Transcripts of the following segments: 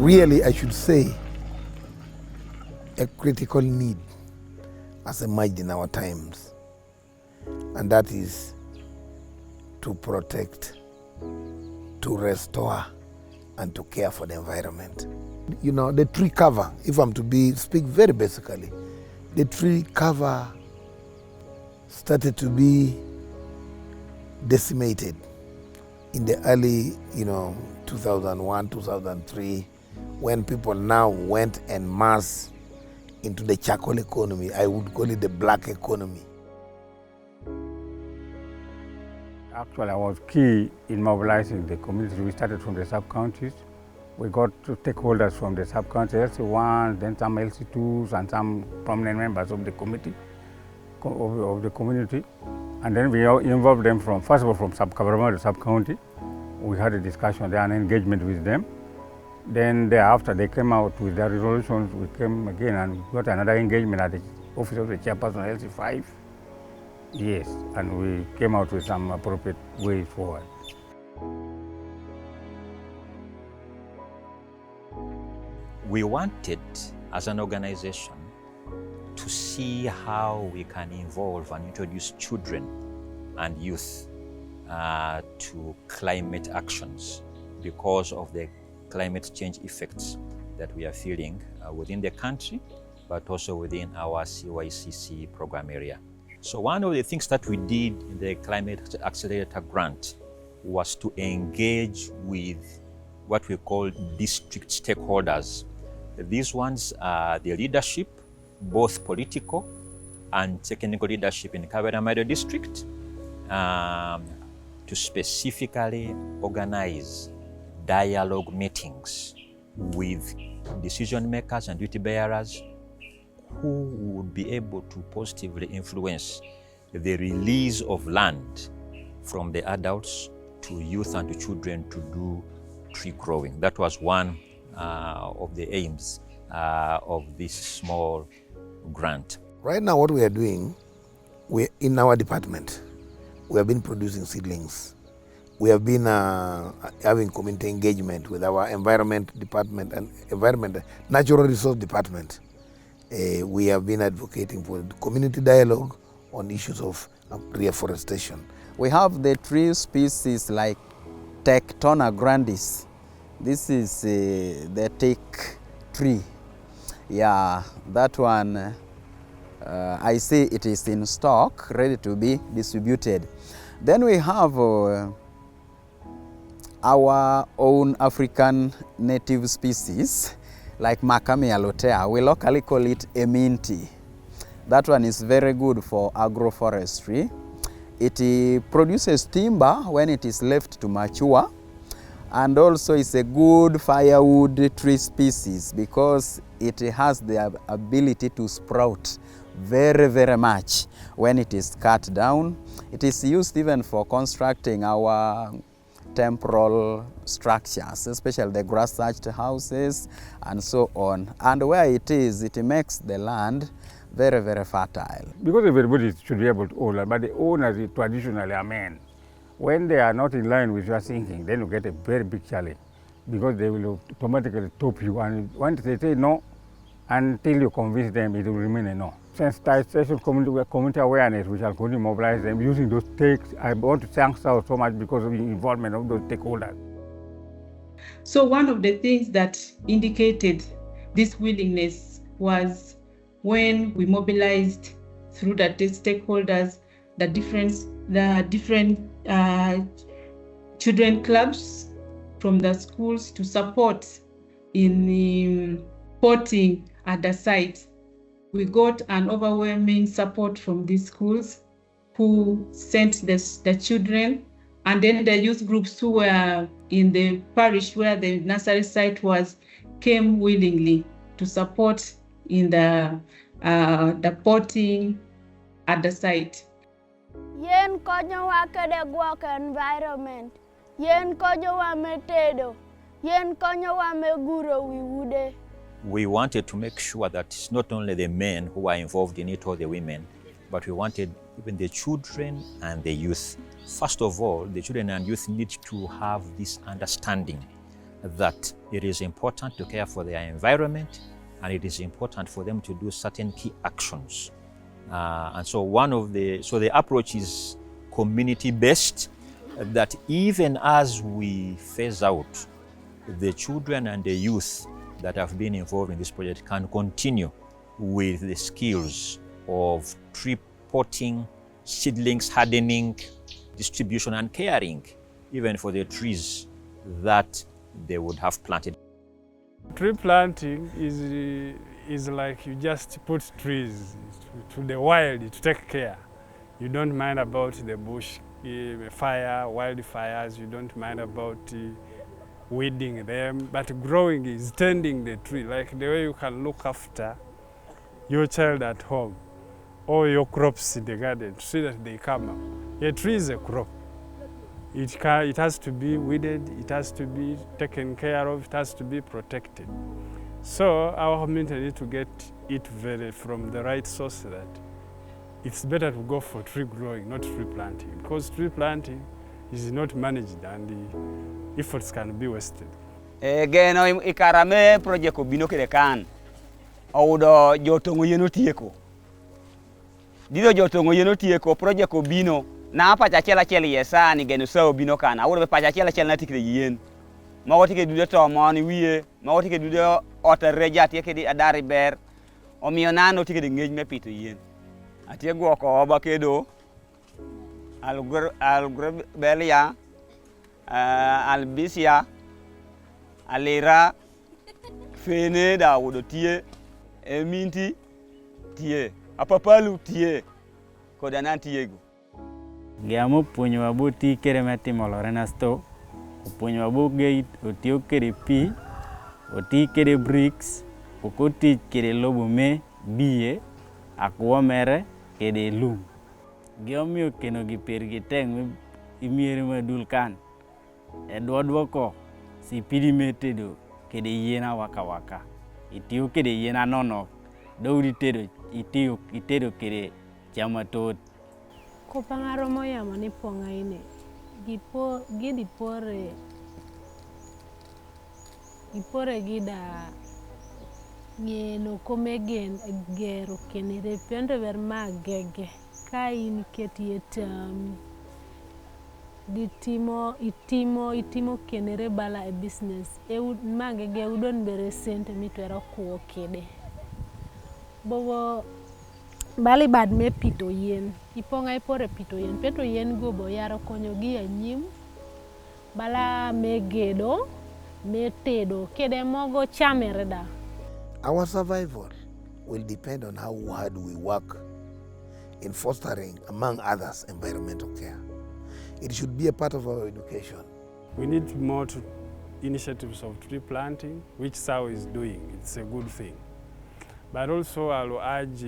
really, I should say, a critical need has emerged in our times, and that is to protect, to restore, and to care for the environment. You know, the tree cover, if I'm to speak very basically, the tree cover started to be decimated in the early, 2001, 2003, when people now went en masse into the charcoal economy. I would call it the black economy. Actually, I was key in mobilizing the community. We started from the sub-counties. We got stakeholders from the sub-counties, LC1, then some LC2s, and some prominent members of the committee, of the community. And then we involved them first of all, from Kaberamaido sub-county. We had a discussion there and engagement with them. Then thereafter, they came out with their resolutions. We came again and got another engagement at the office of the chairperson, LC5. Yes, and we came out with some appropriate ways forward. We wanted, as an organization, to see how we can involve and introduce children and youth to climate actions because of the climate change effects that we are feeling within the country, but also within our CYCC program area. So one of the things that we did in the Climate Accelerator grant was to engage with what we call district stakeholders. These ones are the leadership, both political and technical leadership in Kaberamaido district, to specifically organize dialogue meetings with decision makers and duty bearers who would be able to positively influence the release of land from the adults to youth and to children to do tree growing. That was one of the aims of this small grant. Right now what we are doing, in our department, we have been producing seedlings. We have been having community engagement with our environment department and natural resource department. We have been advocating for community dialogue on issues of reforestation. We have the tree species like Tectona grandis. This is the teak tree. Yeah, that one, I see it is in stock, ready to be distributed. Then we have our own African native species, like Macamea lotea. We locally call it eminti. That one is very good for agroforestry. It produces timber when it is left to mature, and also it's a good firewood tree species because it has the ability to sprout very, very much when it is cut down. It is used even for constructing our temporal structures, especially the grass-thatched houses and so on. And where it is, it makes the land very, very fertile. Because everybody should be able to own, but the owners traditionally are men. When they are not in line with your thinking, then you get a very big challenge because they will automatically top you. And once they say no, until you convince them, it will remain a no. Sensitization, community awareness, we shall continue to mobilize them using those takes. I want to thank South so much because of the involvement of those stakeholders. So one of the things that indicated this willingness was when we mobilized through the stakeholders, the different children clubs from the schools to support in potting at the site. We got an overwhelming support from these schools who sent the children, and then the youth groups who were in the parish where the nursery site was came willingly to support in the potting at the site. Yen konyo wa kede gwoko environment. Yen konyo wa metedo. Yen konyo wa meguro wiwude. We wanted to make sure that it's not only the men who are involved in it or the women, but we wanted even the children and the youth. First of all, the children and youth need to have this understanding that it is important to care for their environment, and it is important for them to do certain key actions. And so the approach is community-based, that even as we phase out, the children and the youth that have been involved in this project can continue with the skills of tree potting, seedlings hardening, distribution and caring, even for the trees that they would have planted. Tree planting is like you just put trees to the wild to take care. You don't mind about the bush fire, wildfires, you don't mind about weeding them, but growing is tending the tree, like the way you can look after your child at home or your crops in the garden to see that they come up. A tree is a crop. It has to be weeded, it has to be taken care of, it has to be protected. So our community needs to get it from the right source, that it's better to go for tree growing, not tree planting, because tree planting is not managed and the efforts can be wasted. Geno ikarame project obino kede kan oudo jotongo yeno tieko. Dido jotongo yeno tieko project obino na pacha achiel yesa ni geno sa obino kan awudo pacha achiel na tikre yen. Mago tike dude to moni wiye, mago tike dude otareja tieke di adari ber. Omiyo nano tike de ngej me pito yen. Atie gwoko oba kedo Algrebelia, Albisia, Alera, Fene da wudo tie, Eminti tie, Apapalu tie, Kodanan tiego. Giamo puonyo wabu ti kere meti molorena sto, puonyo wabu gate, otio kere pi, oti kere bricks, okoti kere lobo me biye, akwa mere kere lum. Giomio keno gi teng imiere madul kan. Edwadwoko si pidi metedo kede yena waka waka. Itio kede yena nono. Dawdi tedo itedo kede chamatot. Kopangaro moyamo ni ponga ine. Ipore gida ngeno komegen gero kenere pende ver magege. Kain ketie itimo kenere bala e business magege udon bere sente mitwero kuo kede bobo bali bad me pito yen iponga ipore pito yen gobo yaro konyo gi anyim bala me gedo me tedo kede mogo chamere da. Our survival will depend on how hard we work in fostering, among others, environmental care. It should be a part of our education. We need more initiatives of tree planting, which SAO is doing. It's a good thing. But also I'll urge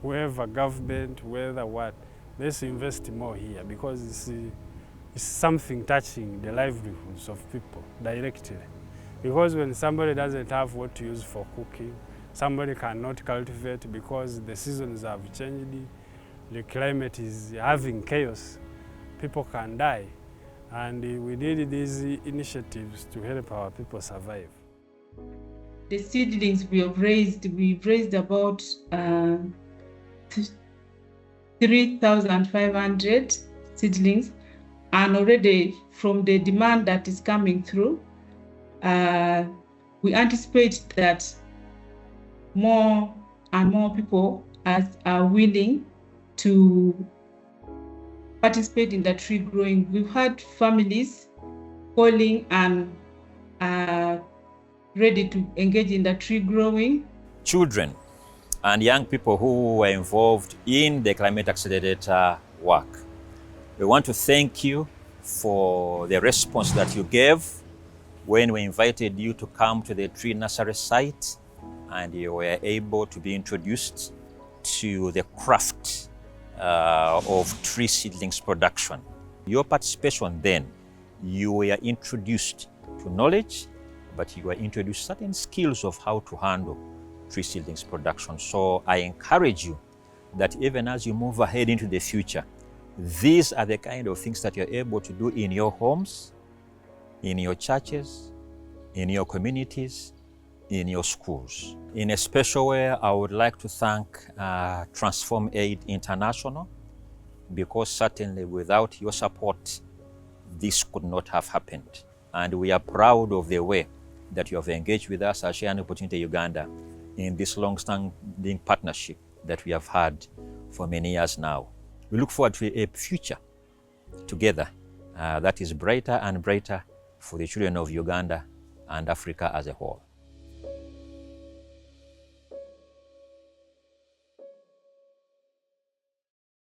whoever government, whether what, let's invest more here, because it's something touching the livelihoods of people directly. Because when somebody doesn't have what to use for cooking, somebody cannot cultivate because the seasons have changed, the climate is having chaos, people can die. And we need these initiatives to help our people survive. The seedlings we've raised about 3,500 seedlings, and already from the demand that is coming through, we anticipate that more and more people are willing to participate in the tree growing. We've had families calling and ready to engage in the tree growing. Children and young people who were involved in the Climate Accelerator work, we want to thank you for the response that you gave when we invited you to come to the tree nursery site and you were able to be introduced to the craft of tree seedlings production. Your participation then, you were introduced to knowledge, but you were introduced certain skills of how to handle tree seedlings production. So I encourage you that even as you move ahead into the future, these are the kind of things that you're able to do in your homes, in your churches, in your communities, in your schools. In a special way, I would like to thank Transform Aid International, because certainly without your support, this could not have happened. And we are proud of the way that you have engaged with us as Sharing Opportunity Uganda in this long-standing partnership that we have had for many years now. We look forward to a future together that is brighter and brighter for the children of Uganda and Africa as a whole.